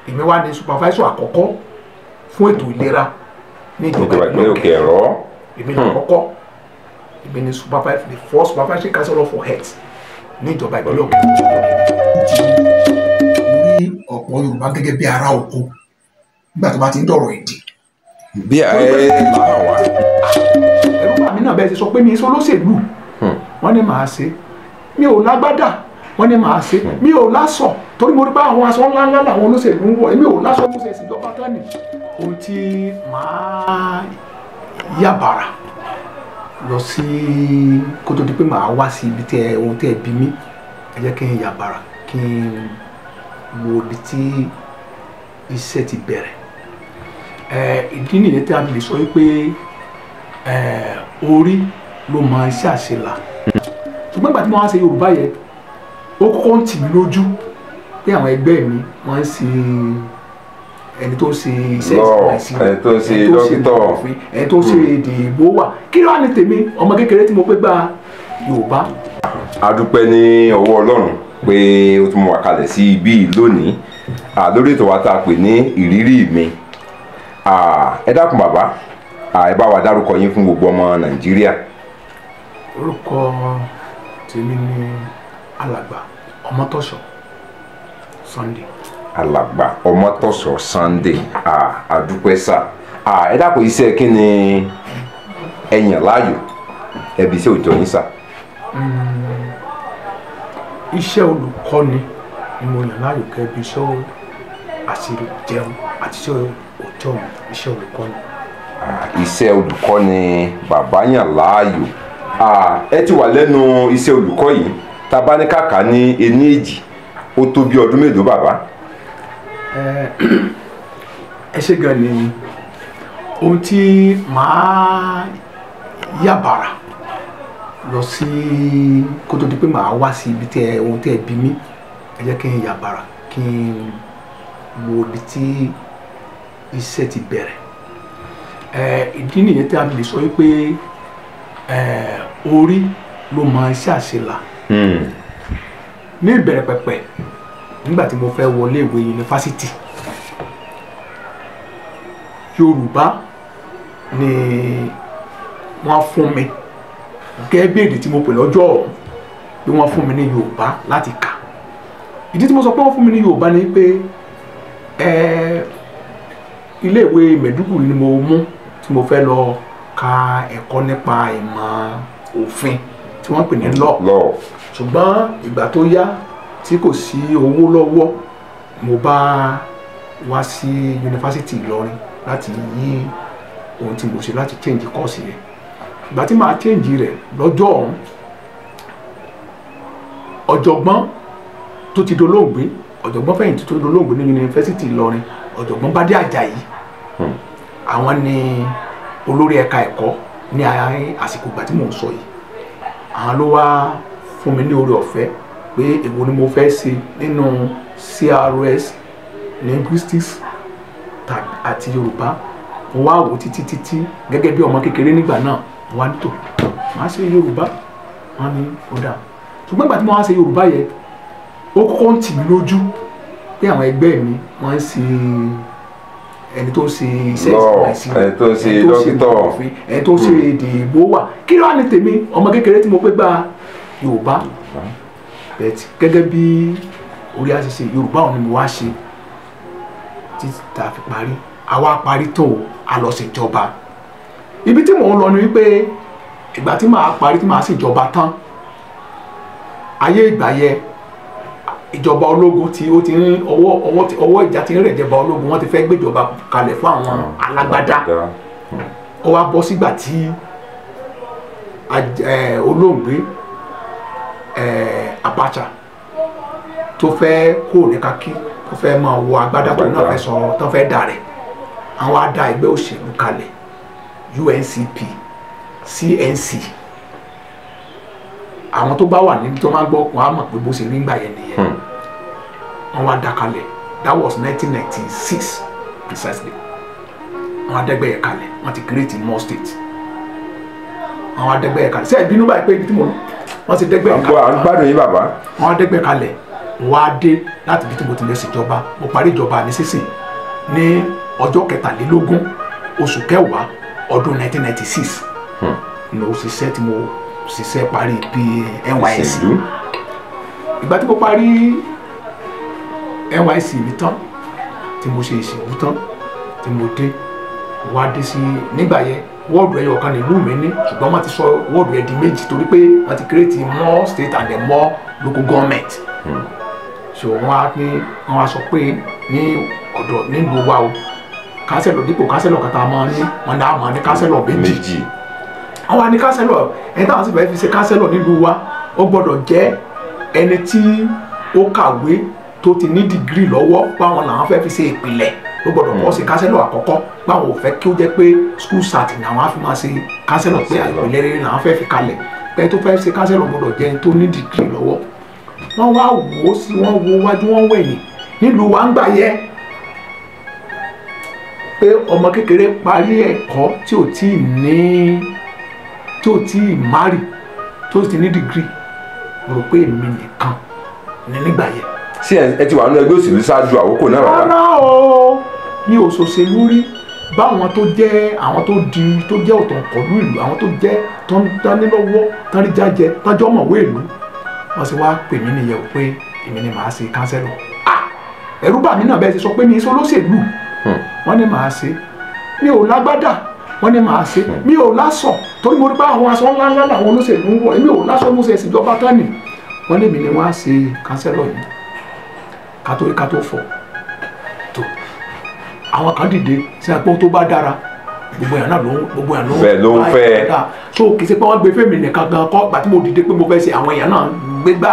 èmi wá ní supervisor àkọ́kọ́ fún ètò ìlera ní ìjọba ìpínlẹ̀ Òkè Ẹ̀rọ. èmi ní àkọ́kọ́ èmi ní supervisor, the first supervisory councillor for health ní ìjọba ìpínlẹ̀ Òkè Ẹ̀rọ. orí ọ̀pọ̀ Yorùbá gẹ́gẹ́ bí ará oko nígbà tó bá ti ń dọ̀rọ̀ èdè. bí máa wá. ẹ̀rú bàmí náà bẹ́ẹ̀ ti sọ pé mi ìsolóṣèlú wọ́n ní màá ṣe, mi ò lágbádá wọ́n ní màá ṣe, mi ò láṣọ torí mo rí bá àwọn aṣọ ńláńlá làwọn olóṣèlú ń wọ̀, èmi ò láṣọ mo ṣe ìṣèjọba tánì. ohun tí màá yàbàrà lọ sí kó tó di pé màá wá sí ibi tẹ ohun tẹ bí mi, ẹ jẹ́ kí n yàbàrà kí n wo ibi tí iṣẹ́ ti bẹ̀rẹ̀. ìdí nìyẹn tí a lè sọ pé orí ló mọ iṣẹ́ àṣelà. ṣùgbọ́n ìgbà tí wọ́n á ṣe Yorùbá yẹn ó kọ́kọ́ ń tì mí lójú pé àwọn ẹgbẹ́ mi wọ́n ń ṣe ẹni tó ń ṣe iṣẹ́ ìsìn ẹni tó ń ṣe dókítà, ẹni tó ń ṣe èdè ìbò wà, kí ló wà ní tèmi ọmọ kékeré tí mo pé gba Yorùbá. a dúpẹ́ ní ọwọ́ Ọlọ́run pé ó tún mú wa kalẹ̀ sí ibí lónìí lórí ètò wa tá a pè ní ìrírí mi. ẹ dákun bàbá, ẹ bá wa dárúkọ yín fún gbogbo ọmọ Nàìjíríà. orúkọ tèmi ni alàgbà Ọmọ́tọ́ṣọ̀ Sunday. alàgbà Ọmọ́tọ́ṣọ̀ Sunday, àdúpẹ́ sà. ẹ dákun iṣẹ́ kí ni ẹ yàn láàyò ẹbí iṣẹ́ òòjọ́ yín sà. iṣẹ́ olùkọ́ni ni mo yàn láàyò kẹ́bi iṣẹ́ àṣejẹun àti iṣẹ́ òòjọ́ mi, iṣẹ́ olùkọ́ni. iṣẹ́ olùkọ́ni bàbá yàn láàyò. ẹ ti wà lẹ́nu iṣẹ́ olùkọ́ yìí tá a bá ní kàkà ní ení èjì ó tó bí ọdún mélòó bàbá. ẹ ṣe gan ni ohun tí màá yàbàrà lọ sí kó tó di pé màá wá sí ibi tẹ ohun tẹ bí mi, ẹ jẹ́ kí n yàbàrà kí n wo ibi tí iṣẹ́ ti bẹ̀rẹ̀. ìdí nìyẹn tí a lè sọ pé orí ló mọ iṣẹ́ àṣelà. ní ìbẹ̀rẹ̀ pẹ̀pẹ̀ nígbà tí mo fẹ́ wọlé ìwé yunifásitì, Yorùbá ni wọ́n fún mi gẹ́gẹ́ bí èdè tí mo pè lọ́jọ́ ọ̀hún, pé wọ́n fún mi ní Yorùbá láti kà. ìdí tí mo sọ pé wọ́n fún mi ní Yorùbá ni pé iléèwé Mẹ̀dúgùrì ni mo mú tí mo fẹ́ lọ ka ẹ̀kọ́ nípa ìmọ̀ òfin tí wọ́n pè ní law. ṣùgbọ́n ìgbà tó yá tí kò sí owó lọ́wọ́, mo bá wá sí yunifásitì Ìlọrin láti yí ohun tí mo ṣe láti change course yẹn. ìgbà tí màá change rẹ̀ lọ́jọ́ ọ̀hún, ọ̀jọ̀gbọ́n tó ti dolóògbé, ọ̀jọ̀gbọ́n fẹ̀yìntì tó dolóògbé ní yunifásitì Ìlọrin, ọ̀jọ̀gbọ́n Bádé Àjàyí, àwọn ni olórí ẹ̀ka ẹ̀kọ́ ní àsìkò ìgbà tí mò ń sọ yìí. àwọn ló wá fún mi ní oore ọ̀fẹ́ pé èwo ni mo fẹ́ ṣe nínú CRS linguistics àti Yorùbá. mo wá wò títí gẹ́gẹ́ bí ọmọ kékeré nígbà náà, mo wá ní tò máa ṣe Yorùbá, wọ́n ní ó dà. ṣùgbọ́n ìgbà tí mo wá ṣe Yorùbá yẹn ó kọ́kọ́ ń tì mí lójú pé àwọn ẹgbẹ́ mi wọ́n ń ṣe ẹni tó ń ṣe iṣẹ́ ìsìn, ẹni tó ń ṣe dókítà, ẹni tó ń ṣe èdè ìbò wà, kí ló wà ní tèmi ọmọ kékeré tí mo pé gba Yorùbá. gẹ́gẹ́ bí orí àṣìṣe Yorùbá òun ni mo wá ṣe títí tá a fi parí. àwa parí tó a lọ ṣèjọba. ibi tí mò ń lọ ni wípé ìgbà tí màá parí tí màá ṣèjọba tán, ayé ìgbà yẹn ìjọba ológun tí ó ti ń ọwọ́ ìjà ti ń rẹ̀ jẹba ológun, wọ́n ti fẹ́ gbéjọba kalẹ̀ fún àwọn alágbádá. ó wá bọ́ sígbà tí olóògbé Abacha tó fẹ́ kó ní kákí tó fẹ́ máa wọ agbádá tó náà fẹ́ sọ tó fẹ́ dà rẹ̀, àwọn á dá ẹgbẹ́ òṣèlú kalẹ̀ UNCP, CNC. àwọn tó bá wà níbi tó máa ń gbọ́ wọn á mọ̀ pé bó ṣe rí ńgbà yẹn nìyẹn. wọ́n wá dá kalẹ̀, that was 1996 precisely. wọ́n á dẹ́gbẹ́ yẹn kalẹ̀, wọ́n ti create more states. wọ́n á dẹ́gbẹ́ yẹn kalẹ̀, ṣé ìbínú báyìí pé ibi tí mo lọ wọ́n ti dẹ́gbẹ́ yẹn kalẹ̀. à ń gbádùn yín bàbá. wọ́n á dẹ́gbẹ́ kalẹ̀ mo wá dé láti ibi tí mo ti lè ṣèjọba mo parí ìjọba mi sísìn ní ọjọ́ 23 oṣù kẹwàá ọdún 1996 ní òṣìṣẹ́ tí mo ṣiṣẹ́ parí bí NYSC ìgbà tí mo parí NYSC mi tán tí mo ṣe ìṣèlú tán tí mo dé wá dé sí nígbà yẹn wọ́ọ̀dù ẹyọ kan nílùú mi ní ṣùgbọ́n wọ́n ti sọ wọ́ọ̀dù ẹ̀ di méjì torí pé wọ́n ti create more state and then more local government so wọ́n á sọ pé ní ọ̀dọ̀ nílùú wa o kánsẹ́lọ̀ dípò kánsẹ́lọ̀ kàtà máa ní wọ́n ní àmọ́ ní kánsẹ́lọ̀ méjì àwọn àní kánsẹ́lọ̀ ẹni táwọn sì fẹ́ fi ṣe kánsẹ́lọ̀ nílùú wa ó gbọ́dọ̀ jẹ́ ẹni tí ó kàwé tó ti ní dìgírì lọ́wọ́ báwọn làwọn fẹ́ fi ṣe ìpìlẹ̀ ló gbọ́dọ̀ kọ́ sí kánsẹ́lọ̀ àkọ́kọ́ báwọn ò fẹ́ kí ó jẹ́ pé school start ni àwọn á fi máa ṣe kánsẹ́lọ̀ pé ìpìlẹ̀ rere làwọn fẹ́ fi kalẹ̀ pé tó fẹ́ ṣe kánsẹ́lọ̀ gbọ́dọ̀ jẹ́ ẹni tó ní dìgírì lọ́wọ́ wọ́n wá wò ó sí wọ́n wo wájú wọ́n wẹ̀yìn nílùú wa ń gbà yẹ pé ọmọ kékeré parí ẹ̀kọ́ tí ò tí ì márì tó ti ní dìgírì mo rò pé èmi nìkan ní nígbà yẹn. sí ẹ ti wà nínú ẹgbẹ́ òṣèlú ṣáájú àkókò náà bàbá. rárá o ní òṣòṣèlú rí báwọn tó jẹ́ àwọn tó jẹ́ ọ̀tọ̀kọ̀lú ìlú àwọn tó jẹ́ tó ń dánilọ́wọ́ tán rí jájẹ tánjọ́ mọ̀wé ìlú wọ́n sì wá pè mí nìyẹn pé èmi ni màá ṣe kánsẹ́lọ̀ ẹ̀rú bà mí náà bẹ́ẹ̀ ti sọ pé mi ń ṣolóṣèlú wọ́n ní màá ṣe mi ò lágbádá wọ́n ní màá ṣe mi ò lásọ̀ torí mo rí pé àwọn aṣọ ńláńlá làwọn olóṣèlú ń wọ̀ èmi ò lásọ̀ mo ṣe ìṣèjọba tánì wọ́n lé mi ni wọ́n á ṣe kánsẹ́lọ̀ yìí kátó fọ̀ tó àwọn kan dìde sí àpò tó bá dára gbogbo yàn náà ló ń fẹ́ so kì í ṣe pé wọ́n gbé fèmí nìkan gan kọ́ gbà tí mo dìde pé mo fẹ́ ṣe àwọn èèyàn náà gbégbá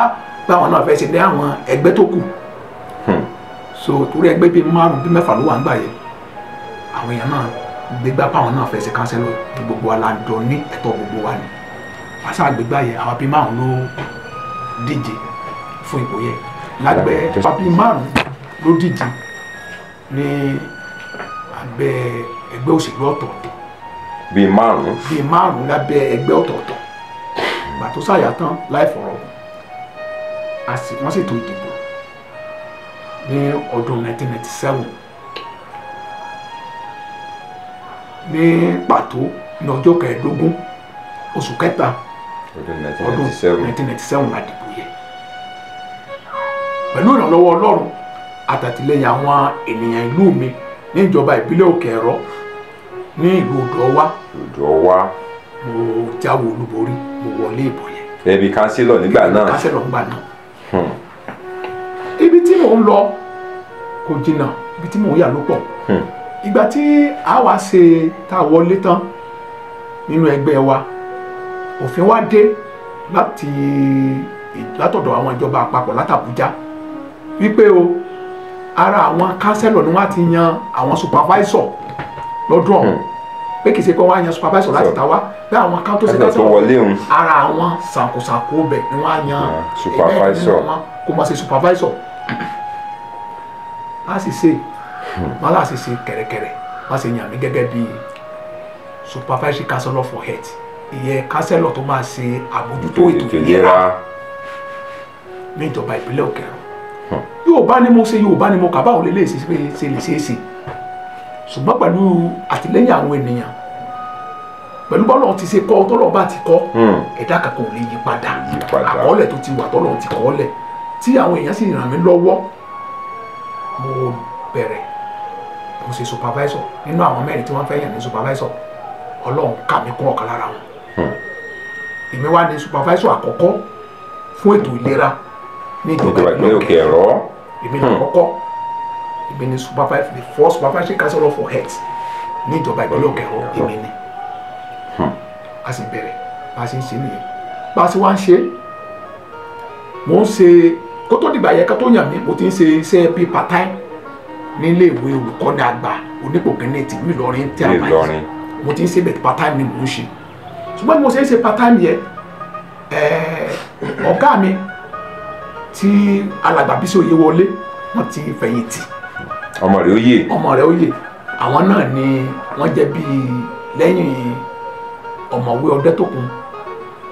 báwọn náà fẹ́ ṣe dé àwọn ẹgbẹ́ tó kù so torí ẹgbẹ́ bíi 5 bíi 6 ló wà ń gbà yẹn àwọn èèyàn náà gbégbá báwọn náà fẹ́ ṣe kánsẹ́lọ̀ gbogbo wa la jọ ní ẹ̀tọ́ gbogbo wa ni àṣà àgbégbá yẹn àwọn bíi 5 ló díje fún ipò yẹn lágbẹ́ bíi 5 ló díje ní abẹ́ ẹgbẹ́ òṣèlú ọ̀tọ̀ọ̀tọ̀ bíi 5 lábẹ́ ẹgbẹ́ ọ̀tọ̀ọ̀tọ̀ ìgbà tó ṣàyà tán láì fọ̀rọ̀ wọ́n sì tó ìdìbò ní ọdún 1997 ní pàtó ní ọjọ́ 15 oṣù kẹta ọdún 1997 la dìbò yẹ pẹ̀lú ìrànlọ́wọ́ Ọlọ́run àtàtìlẹ́yìn àwọn ènìyàn ìlú mi ní ìjọba ìbílẹ̀ Òkè Ẹ̀rọ ní ìlú Odò-Ọwá mo jáwé olúborí mo wọlé ìbò yẹn. ẹbí kánsílọ̀ nígbà náà. kánsílọ̀ nígbà náà. ibi tí mò ń lọ kò jìnnà ibi tí mò ń yà ló pọ̀. ìgbà tí a wá ṣe tá a wọlé tán nínú ẹgbẹ́ wa òfin wá dé látọ̀dọ̀ àwọn ìjọba àpapọ̀ látàbújá wípé o ara àwọn kánsẹ́lọ̀ ni wọ́n ti yan àwọn supervisor lọ́dún ọ̀hún pé kì í ṣe pé wọ́n á yan supervisor láti ta wá pé àwọn kan tó ṣe kánsẹ́lọ̀ ara àwọn ṣàkóṣàkó bẹ̀ ni wọ́n á yan supervisor kó máa ṣe supervisor á sì ṣe wọ́n á sì ṣe kẹ̀rẹ̀kẹ̀rẹ̀ wọ́n á sì yàn mí gẹ́gẹ́ bí supervisory councillor for health ìyẹn kánsẹ́lọ̀ tó máa ṣe àbójútó ètò ìlera ní ìjọba ìpínlẹ̀ Òkè Ẹ̀rọ Yorùbá ni mo ṣe Yorùbá ni mo kà báwo lè lè ṣe ṣùgbọ́n pẹ̀lú àtìlẹ́yìn àwọn ènìyàn pẹ̀lú bọ́lọ̀ ti ṣe kọ́ tọ́lọ̀ bá ti kọ́ ẹ̀dá kankan ò lè yí padà àkọọ́lẹ̀ tó ti wà tọ́lọ̀ ti kọ́ọ́lẹ̀ tí àwọn èèyàn sì ràn mí lọ́wọ́ mo bẹ̀rẹ̀ mo ṣe supervisor nínú àwọn mẹ́rin tí wọ́n fẹ́ yàn ní supervisor Ọlọ́run kà mí kún ọ̀kan lára wọn èmi wá ní supervisor àkọ́kọ́ fún ètò ìlera ní ìjọba ìpínlẹ̀ Òkè Ẹ̀rọ èmi ní àkọ́kọ́ èmi ní the first supervisory councillor for health ní ìjọba ìpínlẹ̀ Òkè Ẹ̀rọ èmi ní a sì bẹ̀rẹ̀ bá a ṣe ń ṣe nìyẹn bá a ṣe wá ń ṣe mo ń ṣe kó tó dìgbà yẹn ká tó yàn mí mo ti ń ṣe iṣẹ́ bíi part time nílé ìwé olùkọ́ni àgbà onípò kínní tìlú Ìlọrin tí a máa ń mo ti ń ṣe bẹ̀rẹ̀ part time ni mo ń ṣe ṣùgbọ́n mo ṣe ń ṣe part time yẹn ọ̀gá mi tí alàgbà Bísí Oyèwọlé wọ́n ti fẹ̀yìntì ọmọ rẹ̀ Oyè àwọn náà ni wọ́n jẹ́ bíi lẹ́yìn ọ̀mọ̀wé Ọdẹ́tòkun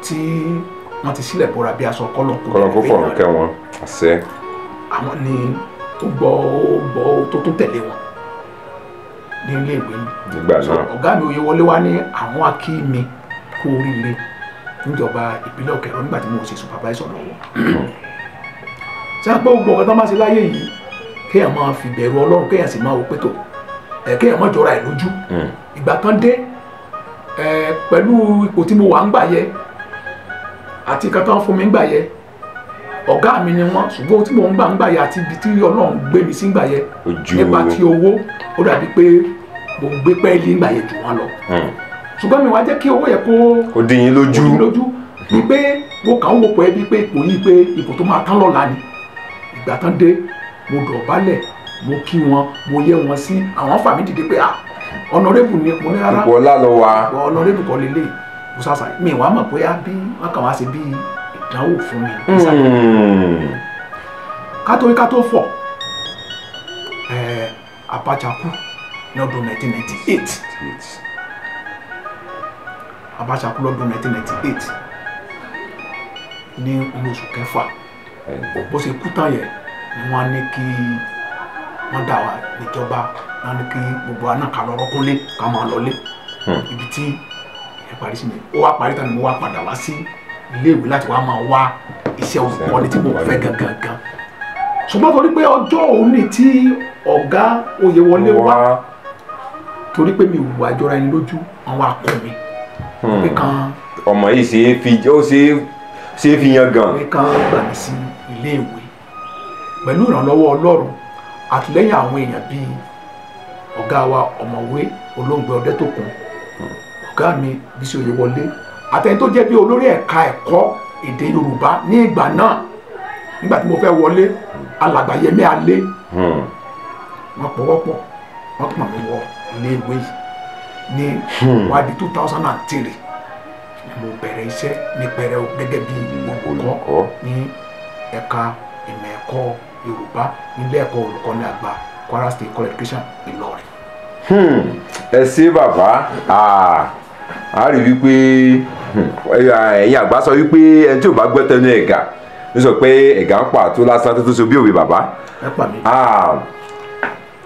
tí wọ́n ti sílẹ̀ bọ́ra bí aṣọ kọ́lọ̀ kó fọ̀rùn kẹ́ wọn àṣẹ àwọn ni tó gbọ́ tó tún tẹ̀lé wọn ní ilé ìwé mi. nígbà náà ọ̀gá mi Oyèwọlé wá ní àwọn akí mi kú oríire níjọba ìpínlẹ̀ Òkèrò nígbà tí mo ṣe supervisor lọ́wọ́. ṣé àpò gbogbo ọ̀gá tó máa ṣe láyé yìí kéèyàn máa fi bẹ̀rù Ọlọ́run kéèyàn sì máa wò pé tó kéèyàn má jọra ẹ̀ lójú. ìgbà kan dé pẹ̀lú ipò tí mo wà ń gbà yẹ àti nǹkan tó ń fún mi ń gbà yẹ ọ̀gá mi ni wọ́n ṣùgbọ́n tí mò ń gbà yẹ àti ibi tí Ọlọ́run gbé mi sí ń gbà yẹ nípa ti owó ó dàbí pé mo gbé pẹ́ẹ́lí ń gbà yẹ jù wọ́n lọ ṣùgbọ́n mi wá jẹ́ kí owó yẹ kó dín yín lójú ni pé mo kàn ń wò pé bí pé ipò yìí pé ipò tó máa tán lọ́la ni ìgbà tán dé mo dọ̀bálẹ̀ mo kí wọn mo yẹ wọn sí àwọn fàmí dìde pé ọ̀nàrẹ́bù ni mo ní rárá ipò ọlá lọ wa ọ̀nàrẹ́bù kọ́ lélẹ̀ mo sàṣà mi wàá mọ̀ bóyá bí wọ́n kàn wá sí bí ìdánwò fún mi kátó fọ̀ Abacha kú lọ́dún 1998 Abacha kú lọ́dún 1998 ní oṣù kẹfà bó ṣe kú tán yẹ ni wọ́n ní kí wọ́n dá wa níjọba wọ́n ní kí gbogbo wa náà ká lọ́rọ́ kúnlé ká máa lọlé ibi tí ẹ parí sí mi ó wá parí tán ni mo wá padà wá sí iléèwé láti wá máa wá iṣẹ́ olùkọ́ni tí mo fẹ́ gangan ṣùgbọ́n torí pé ọjọ́ òní tí ọ̀gá Oyèwọlé wá torí pé mi wà jọra ẹni lójú wọn wá kọ́ mi pé kan ọmọ yìí ṣe é fi yan gan pé kan gbà mí sí iléèwé pẹ̀lú ìrànlọ́wọ́ Ọlọ́run àtìlẹ́yìn àwọn èèyàn bíi ọ̀gá wa ọ̀mọ̀wé Olóńgbé Ọdẹ́tòkun ọ̀gá mi Bísí Oyèwọlé àtẹni tó jẹ́ bí olórí ẹ̀ka ẹ̀kọ́ èdè Yorùbá ní ìgbà náà nígbà tí mo fẹ́ wọlé alàgbà Yẹmí Alé wọ́n pọ̀wọ́pọ̀ wọ́n pọ̀ mí wọ iléèwé yìí ní wádìí 2003 ni mo bẹ̀rẹ̀ iṣẹ́ ní pẹrẹu gẹ́gẹ́ bí olùkọ́ ní ẹ̀ka ìmọ̀ ẹ̀kọ́ Yorùbá nílé ẹ̀kọ́ olùkọ́ni àgbà Kwara State College Education Ìlọrin. ẹ ṣé bàbá a rí wípé ẹ̀yin àgbà sọ wípé ẹni tí ò bá gbọ́ tẹnu ẹ̀gà ló sọ pé ẹ̀gà ń pàtó lásán tó so bí òwe bàbá. ẹ pa mí.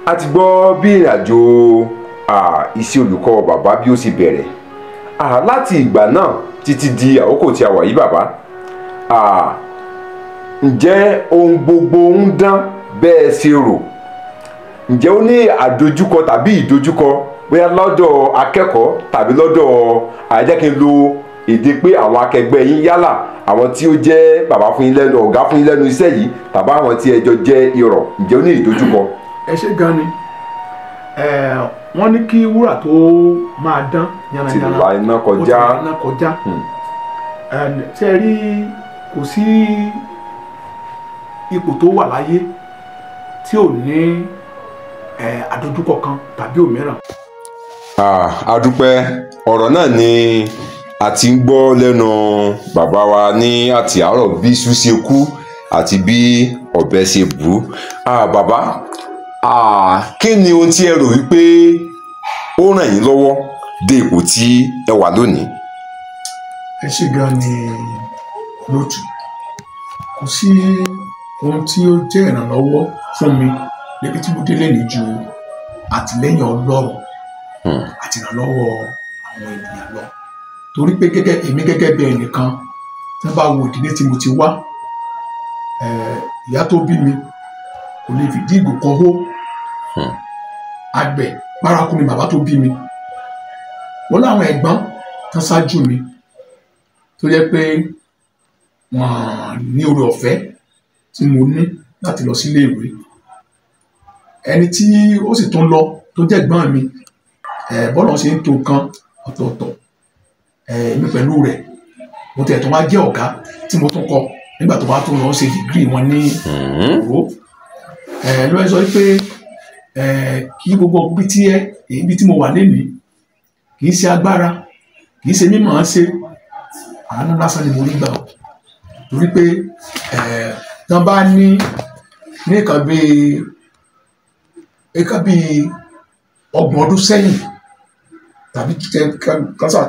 a ti gbọ́ bí ìrìnàjò iṣẹ́ olùkọ́ bàbá bí ó sì bẹ̀rẹ̀ láti ìgbà náà títí di àkókò tí a wà yìí bàbá ǹjẹ́ ohun gbogbo ń dán bẹ́ẹ̀ ṣe rò ǹjẹ́ ó ní àdojúkọ tàbí ìdojúkọ bóyá lọ́dọ̀ akẹ́kọ̀ọ́ tàbí lọ́dọ̀ àjẹ́kí n lo èdè pé àwọn akẹgbẹ́ yín yálà àwọn tí ó jẹ́ bàbá fún yín lẹ́nu ọ̀gá fún yín lẹ́nu iṣẹ́ yìí tàbí àwọn tí ẹjọ́ jẹ́ irọ̀ ǹjẹ́ ó ní ìdojúkọ. ẹ ṣé gan ni wọ́n ní kí wúrà tó máa dán yánnayànna ti la iná kọjá ṣe rí kò sí ipò tó wà láyé tí ò ní àdojúkọ kan tàbí òmíràn. a dúpẹ́ ọ̀rọ̀ náà ni a ti ń gbọ́ lẹ́nu bàbá wa ní àti àárọ̀ bí iṣu ṣe kú àti bí ọ̀bẹ ṣe bù bàbá kí ni ohun tí ẹ rò wípé ó ràn yín lọ́wọ́ dé ipò tí ẹ wà lónìí. ẹ ṣé gan ni lótú kò sí ohun tí ó jẹ́ ìrànlọ́wọ́ fún mi níbi tí mo délé ní ju àtìlẹ́yìn Ọlọ́run àti ìrànlọ́wọ́ àwọn ènìyàn lọ torí pé èmi gẹ́gẹ́ bí ẹnìkan tí wọ́n bá wo ìdílé tí mo ti wá ìyá tó bí mi kò lè fìdí ìgò kan hó àgbẹ̀ paraku ni bàbá tó bí mi wọ́n láwọn ẹ̀gbọ́n tán ṣáájú mi tó jẹ́ pé wọ́n ní oore ọ̀fẹ́ tí mo ní láti lọ sílé ìwé ẹni tí ó sì tún lọ tó jẹ́ ẹ̀gbọ́n mi bọ́lá ṣe ń tó nǹkan ọ̀tọ̀ọ̀tọ̀ èmi pẹ̀lú rẹ̀ mo tẹ̀ tó wá jẹ́ ọ̀gá tí mo tún kọ nígbà tó bá tún lọ ṣe dìgírì wọn ní òwò ló ń sọ pé kí gbogbo ibi tí mo wà lénìí kì í ṣe agbára kì í ṣe mímọ̀ ọ́n ṣe àánú lásán ni mo rí gbà ó torí pé tán bá ní nǹkan bíi 30 ọdún sẹ́yìn tàbí kásà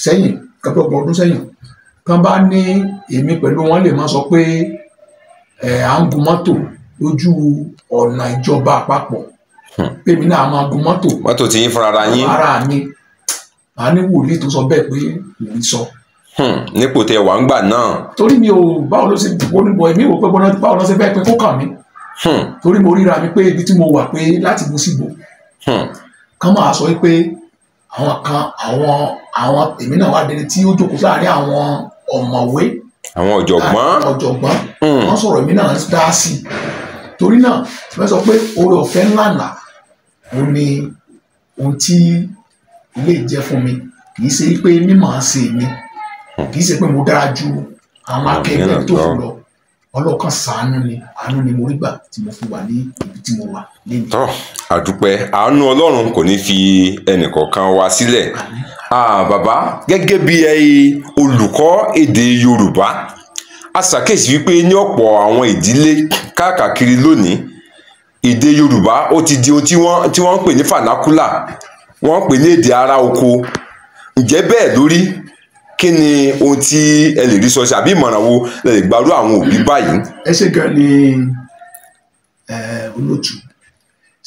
sẹ́yìn 30 ọdún sẹ́yìn tán bá ní èmi pẹ̀lú wọn lè máa sọ pé à ń gun mọ́tò lójú ọ̀nà ìjọba àpapọ̀ pèmí náà máa gun mọ́tò tí yín fúnra ara yín ara mi màá ní wòlíì tó sọ bẹ́ẹ̀ pé òun sọ. nípò tẹ wà ń gbà náà. torí mi ò báwo ló ṣe oníbọ̀ èmi ò pé báwo ló ṣe fẹ́ pé kó kàn mí torí mo ríra mi pé ibi tí mo wà pé láti bó síbò kán máa sọ pé àwọn kan àwọn èmi náà wà dẹni tí ó jókòó láàrin àwọn ọ̀mọ̀wé àwọn ọ̀jọ̀gbọ́n wọ́n sọ̀rọ̀ èmi náà dá sí i torí náà wọ́n sọ pé oore ọ̀fẹ́ ńlá ńlá òun ni ohun tí ilé jẹ́ fún mi kì í ṣe pé mímọ̀ ṣe mi kì í ṣe pé mo dára ju àwọn akẹgbẹ́ tó fún lọ ọlọ́kan ṣàánú ni àánú ni mo rí gbà tí mo fi wà ní ibi tí mo wà lẹ́yìn. tọ́ àdúpẹ́ àánú ọlọ́run kò ní fi ẹnìkọ̀ọ̀kan wa sílẹ̀. bàbá gẹ́gẹ́ bí olùkọ́ èdè yorùbá a ṣàkíyèsí wípé ní ọ̀pọ̀ àwọn ìdílé káàkiri lónìí èdè yorùbá ó ti di ohun tí wọ́n ń pè ní vernacular wọ́n ń pè ní èdè ará oko ǹjẹ́ bẹ́ẹ̀ lórí kí ni ohun tí ẹ lè rí sọ sí àbí ìmọ̀ràn wo lè lè gbárù àwọn òbí báyìí. ẹ ṣe gan ni olóòtú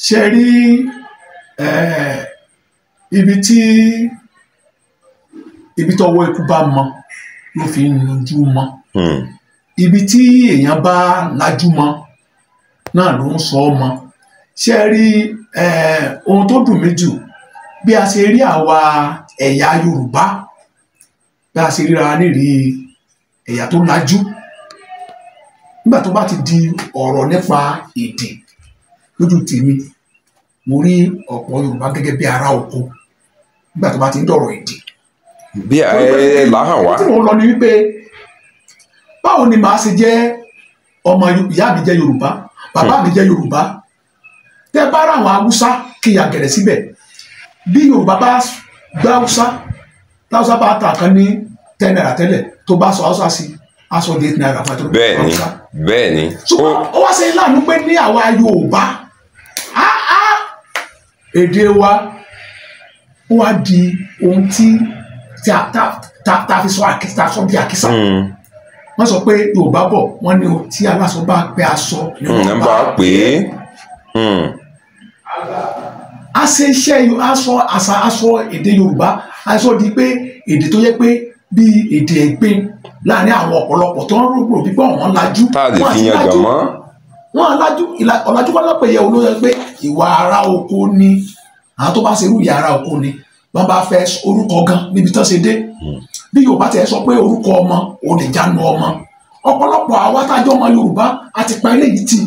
ṣe rí ibi tọ́wọ́ ikú bá mọ ló fi ń nujú mọ ibi tí èèyàn bá lajú mọ náà ló ń sọ ọ mọ ṣe rí ohun tó dùn mí jù bí a ṣe rí àwa ẹ̀yà yorùbá bí a ṣe ríra nírì ẹ̀yà tó lajú nígbà tó bá ti di ọ̀rọ̀ nípa èdè lójú tèmi mo rí ọ̀pọ̀ yorùbá gẹ́gẹ́ bí ará oko nígbà tó bá ti ń dọ̀rọ̀ èdè. bí ẹ láhàn wá. tí mo lọ ni wípé báwo ni màá ṣe jẹ́ ọmọ ìyá mi jẹ́ yorùbá bàbá mi jẹ́ yorùbá tẹ́ bá ra àwọn haúsá kí n yà gẹ̀rẹ̀ síbẹ̀ bí yorùbá bá gbá haúsá táwùsá bá ta kan ní 10 naira tẹ́lẹ̀ tó bá sọ haúsá sí aṣọ di 8 naira fún ẹ tó bá haúsá. bẹ́ẹ̀ni. ṣùgbọ́n ó wá ṣe láàánú pé ní àwa yorùbá èdè wa ó wá di ohun tí ta fi sọ bí àkísà wọ́n sọ pé yorùbá bọ̀ wọ́n ní tí aláṣọ bá pẹ́ aṣọ ní wọ́n bá pè é. a ṣe iṣẹ́ aṣọ èdè yorùbá aṣọ di pé èdè tó yẹ pé bí èdè ẹ̀gbin láàrin àwọn ọ̀pọ̀lọpọ̀ tó ń rògbò bí pọ̀ wọ́n lajú tá a lè fi yan gàn mọ́. wọ́n lajú ọ̀làjú kan lọ́pẹ̀ yẹ olóyè pé ìwà ara oko ni àwọn tó bá ṣe irú ìyá ara oko ni wọ́n bá fẹ́ orúkọ gan níbi tán ṣe dé bí yorùbá tẹ̀ sọ pé orúkọ ọmọ òun lè jánu ọmọ ọ̀pọ̀lọpọ̀ àwa tájọ́ ọmọ yorùbá àti pa eléyìí tì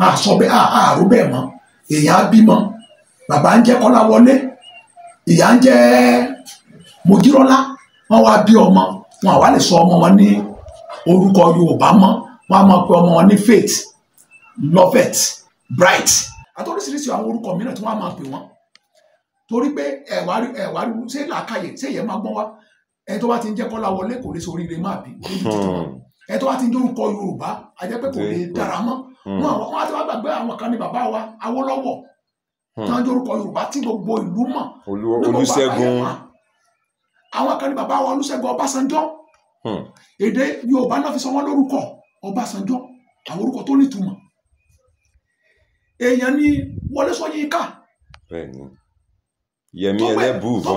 àṣọ bẹ́ẹ̀ àárò bẹ́ẹ̀ mọ́ èèyàn á bímọ bàbá ń jẹ́ kọ́láwọlé ìyá ń jẹ́ mojírọ́lá wọ́n wá bí ọmọ wọn àwa lè sọ ọmọ wọn ní orúkọ yorùbá mọ́ wọn á máa pe ọmọ wọn ní faith lovet bright àti oríṣiríṣi àwọn orúkọ mìíràn tí wọ́n á máa pè wọ́n torí pé ẹ̀wà ṣé làákàyè ṣé ìyẹn máa gbọ́n wá ẹ tó bá ti ń jẹ́ kọ́láwọlé kò lè sọ oríire máa bí ẹ tó bá ti ń dórúkọ yorùbá a jẹ́ pé kò lè dára mọ́ wọn á ti wá gbàgbé àwọn kan ní bàbá wa Awólọ́wọ̀ tí wọ́n dórúkọ yorùbá tí gbogbo ìlú mọ̀ Olúṣẹ́gun àwọn kan ní bàbá wa Olúṣẹ́gun Ọbásanjọ́ èdè yorùbá náà fi sọ wọn lórúkọ Ọbásanjọ́ àwọn orúkọ tó nítumọ̀ èèyàn ní Wọlé Ṣóyínká Yẹmí Ẹlẹ́bùúbọn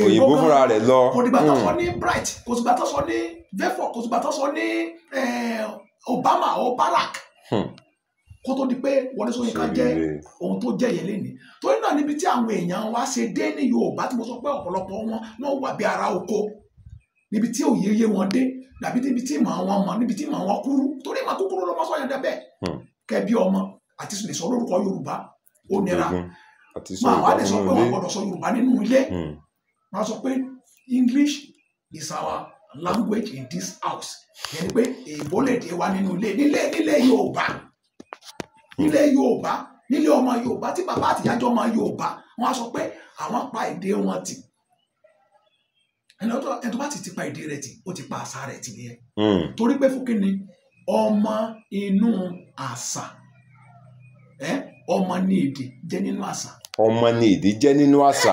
òyìnbó fúnra rẹ̀ lọ kò dìgbà tó sọ ní bright kò dìgbà tó sọ ní vefo kò dìgbà tó sọ ní Obama or Barack kó tó di pé Wọlé Ṣóyínká jẹ́ ohun tó jẹ́ yẹn lénìí torí náà níbi tí àwọn èèyàn wa ṣe dé ní yorùbá tí mo sọ pé ọ̀pọ̀lọpọ̀ wọn wà bí ara oko níbi tí òye yé wọn dé dàbí níbi tí màá wọn mọ níbi tí màá wọn kúrú torí màá kúkúrú lọmọ sọ yẹn dẹbẹ kẹbí ọmọ àti lè sọ lórúkọ yorùbá ó nira máa wá lè sọ pé wọn gbọ́dọ̀ sọ yorùbá nínú ilé máa sọ pé English is our language in this house yẹn ni pé èèbó lè dé wa nínú ilé nílé yorùbá nílé yorùbá nílé ọmọ yorùbá tí bàbá àtìyájọ́ ọmọ yorùbá wọn á sọ pé àwọn pa èdè wọn tì ẹni tó bá ti pa èdè rẹ̀ tì ó ti pa àṣà rẹ̀ tì nìyẹn torí pé fún kíni ọmọ inú àṣà ọmọ ní èdè jẹ́ nínú àṣà. ọmọ ní èdè jẹ́ nínú àṣà.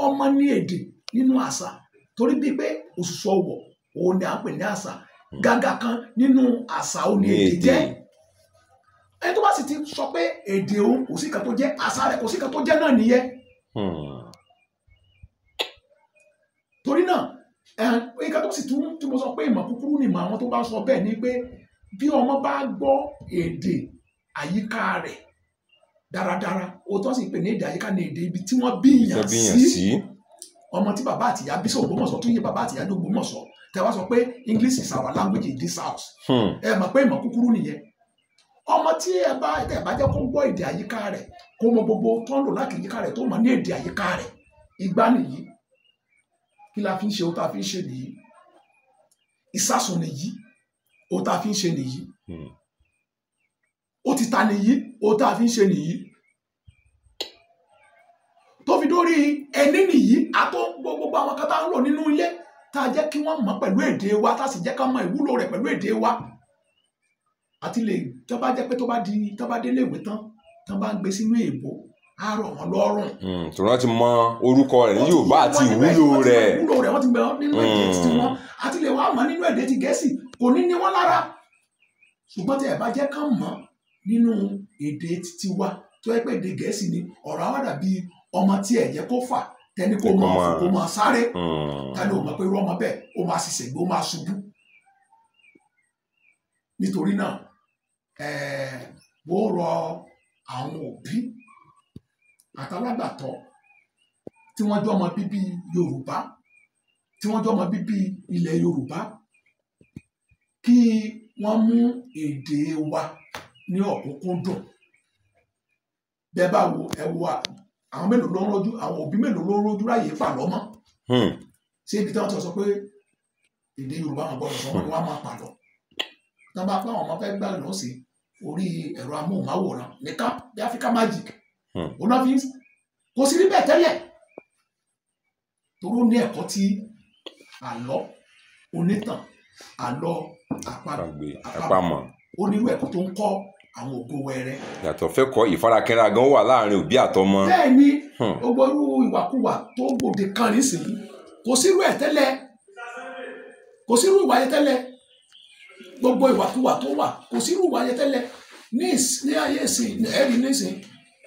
ọmọ ní èdè nínú àṣà torí bíi pé òṣùṣù ọwọ̀ òun ni à ń pè ní àṣà gàgà kan nínú àṣà òun ní èdè jẹ́ ẹni tó bá sì ti sọ pé èdè òun kò sí kan tó jẹ́, àṣà rẹ̀ kò sí kan tó jẹ́ náà nìyẹn. Torí náà nǹkan tó sì tún tí mo sọ pé ìmọ̀ kúkúrú ni ìmọ̀ àwọn tó bá sọ bẹ́ẹ̀ ni pé bí ọmọ bá gbọ́ èdè àyíká rẹ̀ dáradára, o tó sì pè ní èdè àyíká ní èdè ibi tí wọ́n bí yàn sí. Ọmọ tí bàbá àtìyá bí sí Ògbómọ̀ṣọ́ tó yẹ bàbá àtìyá ní Ògbómọ̀ṣọ́ tẹ́ wá sọ pé English is our language in this house, ẹ mọ̀ pé ìmọ̀ kúkúrú nìyẹn. Ọmọ tí ẹ bá jẹ́ kó gbọ́ èdè àyíká rẹ̀, kó mọ gbogbo tó ń lò láti àyíká rẹ̀, tó mọ̀ ní èdè àyíká rẹ̀, ìgbà nìyí. Kí la fi ń ṣe ohun tá a fi ń ṣe nìyí? Ìsásùn nìyí, ohun tá a fi ń ṣe nìyí. Òtítà nìyí, ohun tá a fi ń ṣe nìyí. Tó fi dórí ẹni nìyí, àtọ́ gbogbo àwọn kan tá ń lò nínú ilé, tá a jẹ́ kí wọ́n mọ̀ pẹ̀lú èdè wa, tá a sì jẹ́ ká mọ ìwúlò rẹ̀ pẹ̀lú èdè wa. Àti lè tó bá jẹ́ pé tó bá délé ìwé tán, tó bá ń gbé sínú èèbó, á rọ̀ wọ́n lọ́rùn. Tí wọ́n ti mọ orúkọ rẹ̀ ní Yorùbá àti ìwúlò rẹ̀. Wọ́n ti gbẹ̀ nínú èdè tí wọ́n, àti lè wá mọ̀ nínú èdè ti Gẹ̀ẹ́sì, kò ní ní wọ́n lára. Ṣùgbọ́n tí ẹ bá jẹ́ ká mọ̀ nínú èdè títí wa, tó yẹ pé èdè Gẹ̀ẹ́sì ni, ọ̀rọ̀ á dàbí ọmọ tí ẹ jẹ́ kó fà, tẹni kó máa sáré, tani ò mọ̀ pé irú ọmọ bẹ́ẹ̀ ó máa ṣiṣẹ́ gbé, ó máa ṣubú. Nítorí náà bó rọ àwọn òbí àtàlágbàtọ́ tí wọ́n jọmọ bíbí Yorùbá, tí wọ́n jọmọ bíbí ilẹ̀ Yorùbá, kí wọ́n mú èdè wa ní ọ̀kúnkúndùn. Bẹ́ẹ̀ bá wo àwọn mélòó ló ń rojú, àwọn òbí mélòó ló ń rojú ráyè pàlọ́ mọ́. Ṣé ibi tí wọ́n ti sọ pé èdè Yorùbá wọn gbọ́dọ̀ sọ wọn ni wọ́n á máa pàlọ́. Tí wọ́n bá pẹ́ àwọn ọmọ fẹ́ gbà lọ sí orí ẹ̀rọ amóhùnmáwòrán nìkan bí Africa Magic, kò sí rí bẹ́ẹ̀ tẹ́lẹ̀. Torí ó ní ẹ̀kọ́ tí àlọ́ onítàn, àlọ́ àpamọ̀, ó nírú ẹ̀kọ́ tó ń kọ́ àwọn ògo wẹrẹ. Yàtọ̀ fẹ́ kọ́ ìfarakínra gan wà láàrin òbí àtọmọ. Bẹ́ẹ̀ ni gbogbo irú ìwàkuwà tó gbòde kan nísìnyí, kò sírú ẹ̀ tẹ́lẹ̀, kò sírú ìwà yẹn tẹ́lẹ̀. Gbogbo ìwàkuwà tó wà kò sírú ìwà yẹn tẹ́lẹ̀. Ní ayé ìsìn ẹ̀rí nísìn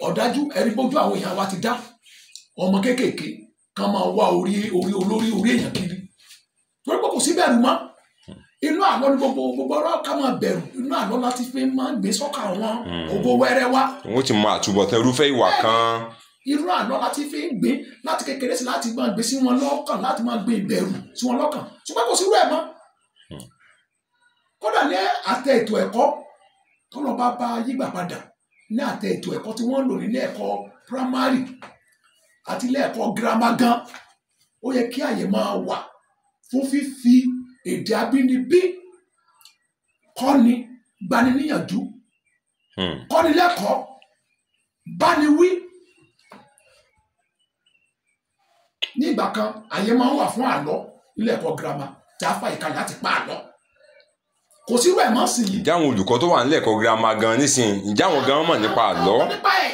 ọ̀dájú ẹ̀rí bójú àwọn èèyàn wa ti dá. Ọmọ kéékèèké kan máa wá orí olórí orí èèyàn kiri. Torí pé kò sí bẹ̀rù mọ́. Inú àlọ́ ní gbogbo ọ̀rọ̀ ká máa bẹ̀rù, inú àlọ́ láti fi máa gbé sọ́kà àwọn ògo wẹ́rẹ́ wa. Wọ́n ti mọ àtúbọ̀tán irúfẹ́ ìwà kan. Irú àlọ́ láti fi ń gbé láti kékeré sí láti máa gbé sí wọn lọ́kàn, láti máa gbé ìbẹ̀rù sí wọn lọ́kàn. Ṣùgbọ́n kò sí irú ẹ̀ mọ́. Kódà ní àtẹ ètò ẹ̀kọ́ tó lọ bá yígbà padà, ní àtẹ ètò ẹ̀kọ́ tí wọ́n lò nílé ẹ̀kọ́ primary àti ilé ẹ̀kọ́ girama gan, ó yẹ kí àyè máa wà fún fífi èdè abínibí kọ́ni, gbani níyànjú, kọ́ni lẹ́kọ̀ọ́, báni wí. Ní ìgbà kan àyè máa ń wà fún àlọ́ nílé ẹ̀kọ́ girama tí a fà ìkàlẹ̀ láti pa àlọ́. Kò sí irú ẹ̀ mọ́ sí i. Ǹjẹ́ àwọn olùkọ́ tó wà nílé ẹ̀kọ́ girama gan nísìnyí, ǹjẹ́ àwọn gan mọ̀ nípa àlọ́? Nípa ẹ̀.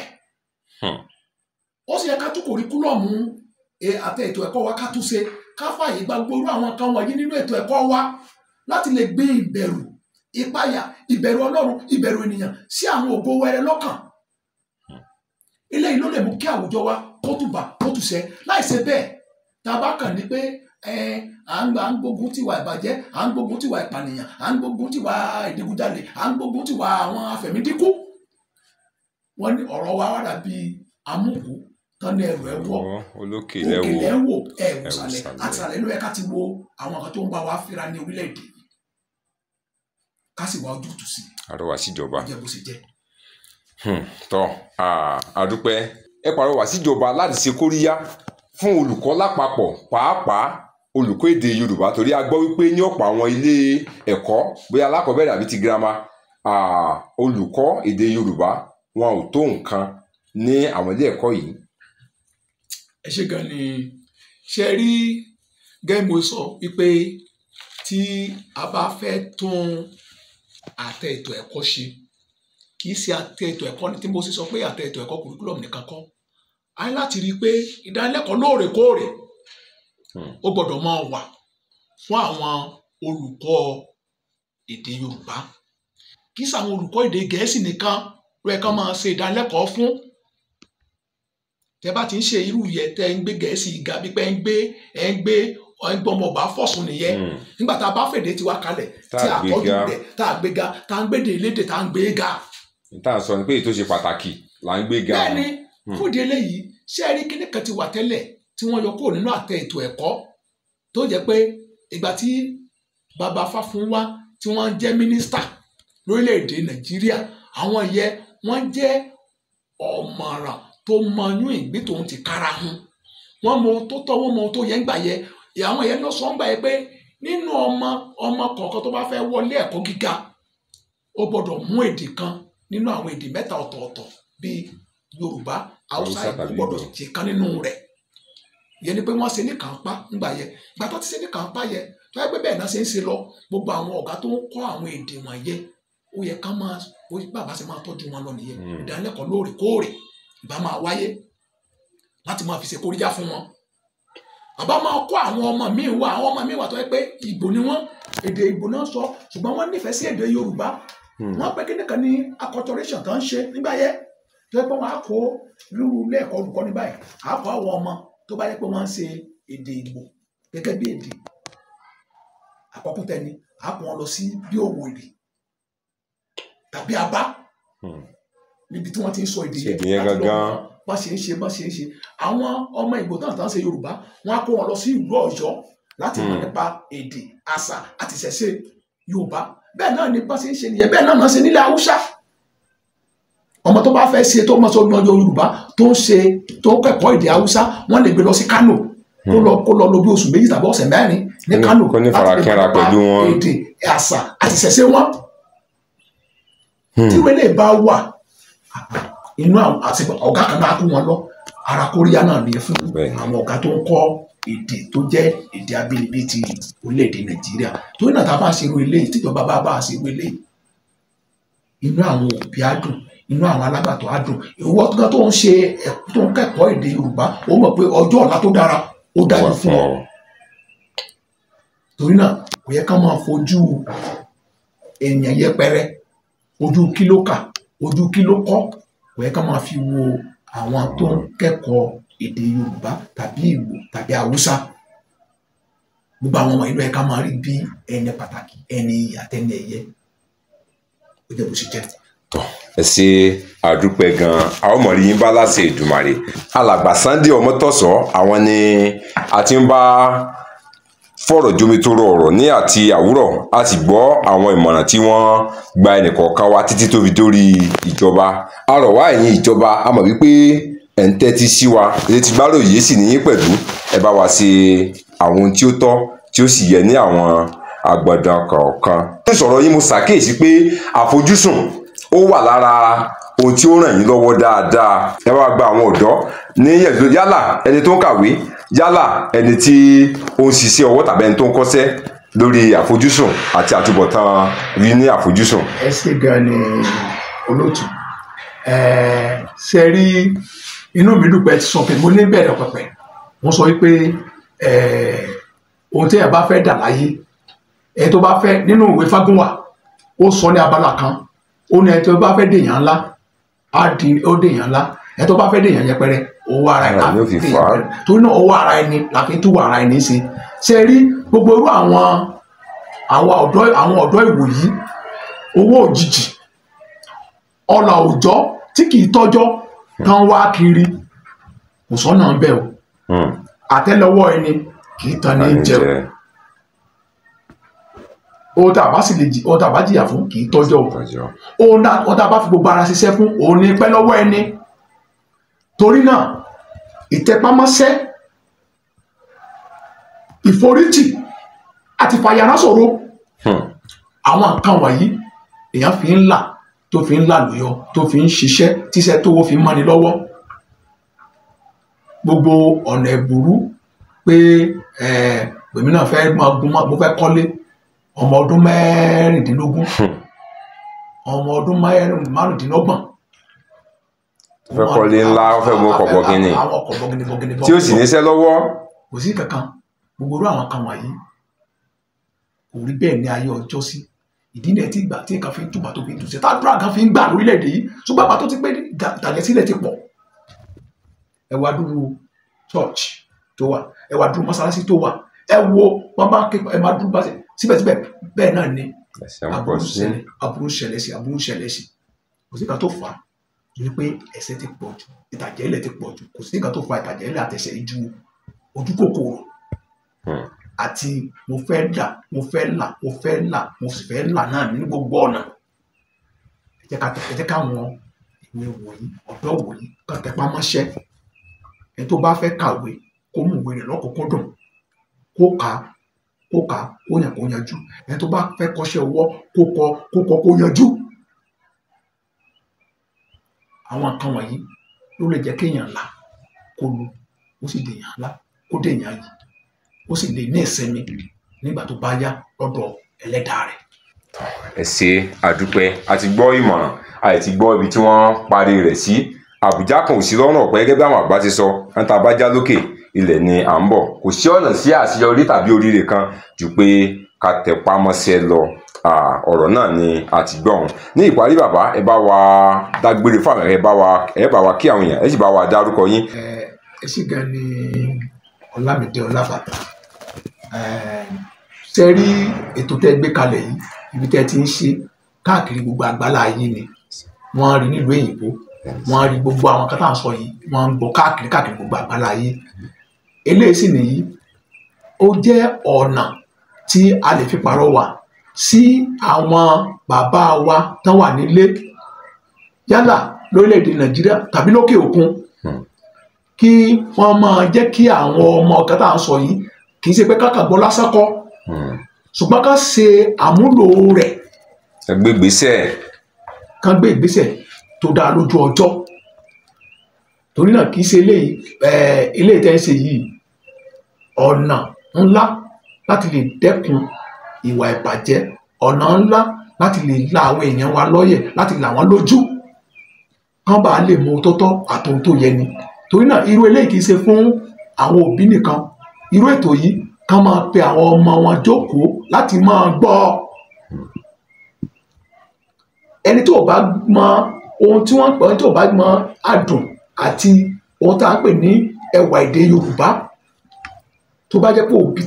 Ó sì yẹ ká tún kòríkúlọ̀mù àtẹ ètò ẹ̀kọ́ wa ká tún ṣe, ká fààyè gba gbogbo irú àwọn kan wọ̀nyí nínú ètò ẹ̀kọ́ wa láti lè gbé ìbẹ̀rù, ìpayà, ìbẹ̀rù Ọlọ́run, ìbẹ̀rù ènìyàn sí àwọn ògo wẹrẹ lọ́kàn. Eléyìí ló lè mú kí àwùjọ wa kó tùbà kó tùṣẹ́. Láìṣe bẹ́ẹ̀, tá a bá kàn ní pé à ń gbógun tiwa ìbàjẹ́, à ń gbógun tiwa ìpànìyàn, à ń gbógun tiwa ìdigunjalè, à ń gbógun tiwa àwọn afẹ̀mídínkù. Wọ́n ní ọ̀rọ̀ wa wá dàbí amúkú tán ní ẹrù ẹwọ́, òkè lẹ́wọ̀ ẹ̀wù sàlẹ̀, àtìsàlẹ̀ ló yẹ ká ti wo àwọn kan tó ń bá wa fínra ní orílẹ̀-èdè yìí, ká sì wá ojútùú sí. Àrọwà síjọba. Ó jẹ́ bó ṣe jẹ́. Tọ́ àdúpẹ́ ẹ pàrọwà síjọba láti ṣe kóríyá fún olùkọ́ lápapọ̀, pàápàá olùkọ́ èdè Yorùbá, torí a gbọ́ wípé ní ọ̀pọ̀ àwọn ilé ẹ̀kọ́ bóyá alákọ̀ọ́bẹ̀rẹ̀ àbí ti girama, olùkọ́ èdè Yorùbá wọn ò tó nǹkan ní àwọn ilé ẹ̀kọ́ yìí. Ẹ ṣé gan ni ṣe rí gẹ́gẹ́ mo sọ wípé tí a bá fẹ́ tún àtẹ ètò ẹ̀kọ́ ṣe, kì í ṣe àtẹ ètò ẹ̀kọ́ ní tí mo sì sọ pé àtẹ ètò ẹ̀kọ́ curriculum nìkan kọ́, a ní láti rí i pé ìdánilẹ́kọ̀ọ́ lóòrèkóòrè ó gbọ́dọ̀ máa wà fún àwọn olùkọ́ èdè Yorùbá. kì í ṣàwọn olùkọ́ èdè Gẹ̀ẹ́sì nìkan ló yẹ ká máa ṣe ìdánilẹ́kọ̀ọ́ fún. Tẹ́ bá ti ń ṣe irú yẹ tẹ́ ń gbé Gẹ̀ẹ́sì ga bí pé ń gbé ọmọ ọba fọ̀sùn nìyẹn. Nígbà tá a bá fèdè tiwa kalẹ̀ tí a tọ́jú rẹ̀ tá a gbé ga tá a ń gbédè elédè tá a ń gbé ga. tá a sọ ni pé èyí tó ṣe pàtàkì là ń gbé ga. Bẹ́ẹ̀ni fún ìdí eléyìí ṣé ẹ rí kíní kan ti wà tẹ́lẹ̀ tí wọ́n yọ kúrò nínú àtẹ ètò ẹ̀kọ́ tó jẹ́ pé ìgbà tí bàbá Fáfúnwá tí wọ́n jẹ́ mínísítà lórílẹ̀‐èdè Nàìjíríà àwọn yẹ wọ́n jẹ́ ọ̀mọ̀ràn tó mọyún ìgbín tòun ti kára hun wọ́n mọ tó tọ́ wọ́n mọ tó yẹ ń gbà yẹ àwọn yẹn lọ sọ ń gbà yẹ pé nínú ọmọ kọ̀ọ̀kan tó bá fẹ́ wọlé ẹ̀kọ́ gíga ó gbọ́dọ̀ mú èdè kan nínú àwọn èdè mẹ́ta ọ̀tọ̀ọ̀tọ̀ bíi Yorùbá Haúsá Ìgbò gbọ́dọ̀ ṣe kan nínú rẹ̀ yẹn ni pé wọ́n ṣe ní kàńpá ńgbà yẹ ìgbà tó ti ṣe ní kàńpá yẹ tó yẹ pé bẹ́ẹ̀ náà ṣe ń ṣe lọ gbogbo àwọn ọ̀gá tó ń kọ́ àwọn èdè wọ̀nyẹn ó yẹ ká máa bàbá ṣe máa tọ́jú wọn lọ nìyẹn ìdánilẹ́kọ̀ọ́ lóòrèkóòrè ìbá máa wáyé láti máa fi ṣe kóríyá fún wọn. Àbá máa kọ́ àwọn ọmọ míì wà tó yẹ pé Ìgbò ni wọ́n èdè Ìgbò náà sọ ṣùgbọ́n wọ́n nífẹ̀ẹ́ sí èdè Yorùbá wọ́n pẹ́ kí nìkan ní acculturation tó ń ṣe nígbà yẹ tó yẹ pé wọ́n á kó lúrú ilé ẹ̀kọ́ olùkọ́ ní báyìí á kọ́ àwọn ọmọ tó bá yẹ pé wọ́n ń ṣe èdè Ìgbò gẹ́gẹ́ bí èdè àkọ́kọ́ tẹni á kó wọn lọ sí bí Òwòrì tàbí Abá níbi tí wọ́n ti ń sọ èdè yẹn gangan bá ṣe ń ṣe àwọn ọmọ Ìgbò tán ṣe Yorùbá wọ́n á kó wọn lọ sí ìlú Ọ̀yọ́ láti mọ̀ nípa èdè àṣà àti ìṣẹ̀ṣe Yorùbá bẹ́ẹ̀ náà ni bá ṣe ń ṣe nìyẹn bẹ́ẹ̀ náà máa ṣe nílẹ̀ Haúsá ọmọ tó bá fẹ́ ṣe tó mọ̀ sọ́dún ọjọ́ Yorùbá tó ń kẹ́kọ̀ọ́ èdè Haúsá wọ́n lè gbé lọ sí Kánò kó lọ bí oṣù 2 tàbí ọ̀sẹ̀ 4 ní Kánò láti lè nípa èdè àṣà àti ìṣẹ̀ṣe wọn tí wọ́n lè bá wà inú àti ọ̀gá kan náà kó wọn lọ ara kóríyá náà ní fún àwọn ọ̀gá tó ń kọ́ èdè tó jẹ́ èdè abínibí ti orílẹ̀-èdè Nàìjíríà tó ní àtàbà ṣerú eléyìí tíjọba bá ṣerú eléyìí inú àwọn òbí á dùn inú àwọn alágbàtọ́ á dùn ìwọ tó ń ṣe tó ń kẹ́kọ̀ọ́ èdè Yorùbá ó mọ̀ pé ọjọ́ ọ̀la tó dára ó dájú fún ọ torí náà kò yẹ ká máa fojú èèyàn yẹpẹrẹ ojú kí ló kà ojú kí ló kọ́ kò yẹ ká máa fi wo àwọn tó ń kẹ́kọ̀ọ́ èdè Yorùbá tàbí Ìgbò tàbí Haúsá gbogbo àwọn ọmọ ìlú ẹ̀ ká máa rí bí ẹni pàtàkì ẹni àtẹni ẹ̀yẹ ó jẹ́ bó ṣe jẹ́. ẹ ṣe àdúpẹ́ gan-an àwọn ọmọ rí yín bá láṣẹ Èdùmàrè alàgbà Sunday Ọmọ́tọ̀sọ́ àwọn ni a ti ń bá fọ̀rọ̀ jomitoro ọ̀rọ̀ ní àti àwúrọ̀ a sì gbọ́ àwọn ìmọ̀ràn tí wọ́n gba ẹnìkọ̀ọ̀kan wa títí tó fi dórí ìjọba a rọ̀ wá ẹ̀yin ìjọba a mọ̀ wípé ẹ̀ ń tẹ́tí sí wa ètí gbáròyé sì níyín pẹ̀lú ẹ bá wa ṣe àwọn ohun tí ó tọ́ tí ó sì yẹ ní àwọn àgbọ̀dàn kọ̀ọ̀kan. ní sọ̀rọ̀ yín mo ṣàkíyèsí pé àfojúsùn ó wà lára ohun tí ó ràn yín lọ́wọ́ dáadáa ẹ wá gba àwọn ọ̀dọ́ ní yálà ẹni tó ń kàwé yálà ẹni tí ó ń ṣiṣẹ́ ọwọ́ tàbí ẹni tó ń kọ́ṣẹ́ lórí àfojúsùn àti àtúbọ̀tán rí ní àfojúsùn. ẹ ṣe gan ni olóòtú ṣe rí inú mi dùn pé ti sọ pé mo ní bẹ̀rẹ̀ pẹ̀pẹ̀ wọ́n sọ wípé ohun tí ẹ bá fẹ́ dà láyé ẹ tó bá fẹ́ nínú ìwé Fágúnwà ó sọ ní abala kan ó ní ẹ tó bá fẹ́ dèèyàn ńlá ó dèèyàn ńlá ẹ tó bá fẹ́ dèèyàn yẹpẹrẹ owó ara ẹ láfi dèèyàn yẹpẹrẹ torí náà owó ara ẹni láfi tú ara ẹni ṣe ṣe rí gbogbo irú àwọn ọ̀dọ́ ìwòyí owó òjijì ọlà òòjọ́ tí kì í tọ́jọ́ tán wá kiri kò sọ́nà ń bẹ̀ o àtẹ́lẹwọ́ ẹni kì í tan ní jẹun ohun tá a bá sì lè ohun tá a bá jìyà fún kì í tọ́jọ́ o ohun tá a bá fi gbogbo ara ṣiṣẹ́ fún òun ní pẹ́ lọ́wọ́ ẹni torí náà ìtẹpámọ́ṣẹ́ ìforítì àti fàyàrásọ̀rọ̀ àwọn nǹkan wọ̀nyí èèyàn fi ń là tó fi ń làlùyọ tó fi ń ṣiṣẹ́ tíṣẹ́ tó fi ń mọ́ni lọ́wọ́ gbogbo ọ̀nà ẹ̀bùrú pé èmi náà fẹ́ mo fẹ́ kọ́lé ọmọ ọdún 16 ọmọ ọdún 25 fẹ́ kọ́lé ńlá fẹ́ mú ọkọ̀ bọ̀gìnì tí ó sì níṣẹ́ lọ́wọ́ kò sí kankan gbogbo irú àwọn kan wọ̀nyí kò rí bẹ́ẹ̀ ní ayé ọjọ́ sí ìdí náà ti gbà tí nǹkan fi ń túbà tó fi ń túnṣe tàdúrà kan fi ń gbà lórílẹ̀‐èdè yìí ṣùgbọ́n àgbà tó ti pé ìtàjẹ̀sílẹ̀ ti pọ̀ ẹ wá dúró church tó wà ẹ wá dúró mọ́sálásí tó wà ẹ wo wọn bá ké ẹ máa dúró bá ṣe síbẹ̀síbẹ̀ bẹ́ẹ̀ náà ni aburú ṣẹlẹ̀ sí kò sí ká tó fà á torí pé ẹ̀ṣẹ̀ ti pọ̀ jù ìtàjẹ̀lẹ̀ ti pọ̀ jù kò sí ká tó fà ìtàjẹ̀lẹ̀ àtẹ̀ṣẹ̀ ju ojú kòkòrò àti mo fẹ́ là náà ní gbogbo ọ̀nà ẹ jẹ́ káwọn ìwé wọ̀nyí ọ̀dọ́ wọ̀nyí ká tẹpá mọ́ṣẹ́ ẹni tó bá fẹ́ kàwé kó mú ìwé rẹ̀ lọ́kùnkúndùn kó kà kó yàn kó yanjú ẹni tó bá fẹ́ kọ́ṣẹ́ ọwọ́ kó yanjú àwọn nǹkan wọ̀nyí ló lè jẹ́ kéèyàn là kó lu ó sì dèèyàn lá kó dèèyàn yìí ó sì lè ní ìsinmi nígbà tó bá yá lọ́dọ̀ ẹlẹ́dàá rẹ̀. ẹ ṣé àdúpẹ́ a ti gbọ́ ìmọ̀ràn a ti gbọ́ ibi tí wọ́n parí rẹ̀ sí àbújá kan ò sí lọ́rùn ọ̀pẹ gẹ́gẹ́ bí àwọn àgbà ti sọ níta bá já lókè ilẹ̀ ni à ń bọ̀ kò sí ọ̀nà sí àṣeyọrí tàbí oríire kan ju pé ká tẹpá mọ́ṣẹ́ lọ ọ̀rọ̀ náà ni a ti gbọ́ ọ̀hún ní ìparí bàbá ẹ bá wa dágbére fún àwọn ẹ bá wa kí àwọn èèyàn ẹ sì bá wa dárúkọ yín. ẹ sì gan ni Ọlámídé Ọlábàtà ṣe rí ètò tẹ́ gbé kalẹ̀ yìí ibi tẹ́ ti ń ṣe káàkiri gbogbo àgbálá ayé ni wọ́n rí nílùú èyìnbó wọ́n rí gbogbo àwọn kan tá à ń sọ yìí wọ́n ń gbọ́ káàkiri gbogbo àgbálá ayé eléyìí sì nìyí ó jẹ́ ọ̀nà tí a lè fi pàrọwà sí àwọn bàbá wa tán wà nílé yálà lórílẹ̀‐èdè Nàìjíríà tàbí lókè òkun kí wọ́n máa jẹ́ kí àwọn ọmọ kan tá à ń sọ yìí kì í ṣe pé káàkà gbọ́ lásán kọ́ ṣùgbọ́n ká ṣe àmúlò rẹ̀. kán gbé ìgbésẹ̀ tó dáa lójú ọjọ́ torí náà kì í ṣe eléyìí tẹ́ ń ṣe yìí ọ̀nà ńlá láti lè dẹ́kun ìwà ìbàjẹ́ ọ̀nà ńlá láti lè la àwọn èèyàn wa lọ́yẹ̀ láti là wọ́n lójú kán bá lè mọ tó tọ́ àtòun tó yẹ ni torí náà irú eléyìí kì í ṣe fún àwọn òbí nìkan irú ètò yìí kán máa pe àwọn ọmọ wọn jókòó láti máa gbọ́ ẹni tó bá mọ ohun tí wọ́n pè ẹni tó bá mọ adùn àti ohun tá à ń pè ní ẹwà èdè Yorùbá tó bá jẹ́ pé òbí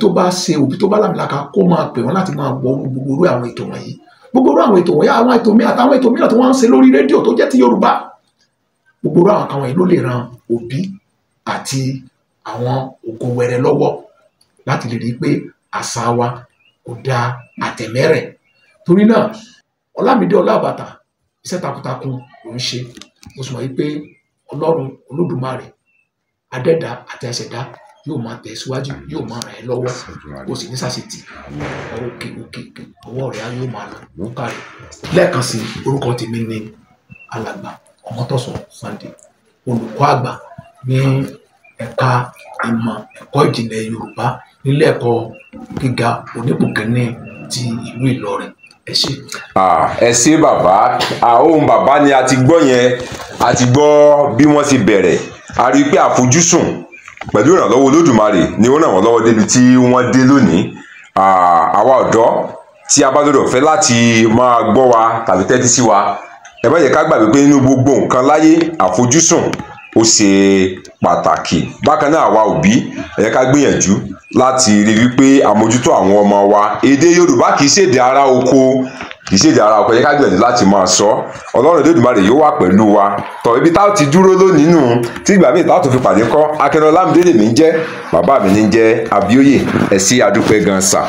tó bá lámìlaka kó máa pè wọ́n láti máa gbọ́ gbogbo irú àwọn ètò wọ̀nyí àwọn ètò mìíràn tí wọ́n ń ṣe lórí rédíò tó jẹ́ ti Yorùbá gbogbo àwọn kan wọ̀nyí ló lè ran òbí àti àwọn ògo wẹrẹ lọ́wọ́ láti lè rí i pé àṣà wa kò da àtẹ̀mẹ́rẹ̀ torí náà Ọlámídé Ọlábàtà iṣẹ́ takuntakun ló ń ṣe mo sì mọ̀ wípé Ọlọ́run Olódùmarè adẹ́dá àti àṣẹ̀dá yóò máa tẹ̀síwájú yóò máa ràn ẹ́ lọ́wọ́ ó sì ní sàṣetì òkè ọwọ́ rẹ̀ á yóò máa lọ lókàrẹ̀ lẹ́ẹ̀kan sí orúkọ tèmi ní alàgbà Ọmọ́tọ́sọ Sunday olùkọ́ àgbà ní ẹ̀ka ìmọ̀ ẹ̀kọ́ ìjìnlẹ̀ Yorùbá nílé ẹ̀kọ́ gíga onípò kìíní ti ìlú Ìlọrin ẹ ṣé. ẹ ṣé bàbá ohun bàbá ni a ti gbọ́ yẹn a ti gbọ́ bí wọ́n ti bẹ̀rẹ̀ a rí i pé àfojúsùn pẹ̀lú ìrànlọ́wọ́ Olódùmarè ni ó ràn wọ́n lọ́wọ́ débi tí wọ́n dé lónìí àwa ọ̀dọ́ tí a bá lórí ọ̀fẹ́ láti máa gbọ́ wa tàbí tẹ́tí sí wa ẹ má jẹ́ ká gbàgbé pé nínú gbogbo nǹkan láyé àfojúsùn ó ṣe pàtàkì bákan náà àwa òbí ẹ jẹ́ ká gbìyànjú láti rí wípé àmójútó àwọn ọmọ wa èdè Yorùbá kì í ṣèdè ará oko ẹ jẹ́ ká gbìyànjú láti máa sọ Ọlọ́run Olódùmarè yóò wà pẹ̀lú wa tọ̀ ibi táwọn ti dúró lónìí nù tí ìgbà míì táwọn tó fi pàdé kọ́ Akẹ́ni Ọlámídé lèmi ń jẹ́ bàbá mi ní jẹ́ Abíóyè ẹ ṣé adúpẹ́ gan sà.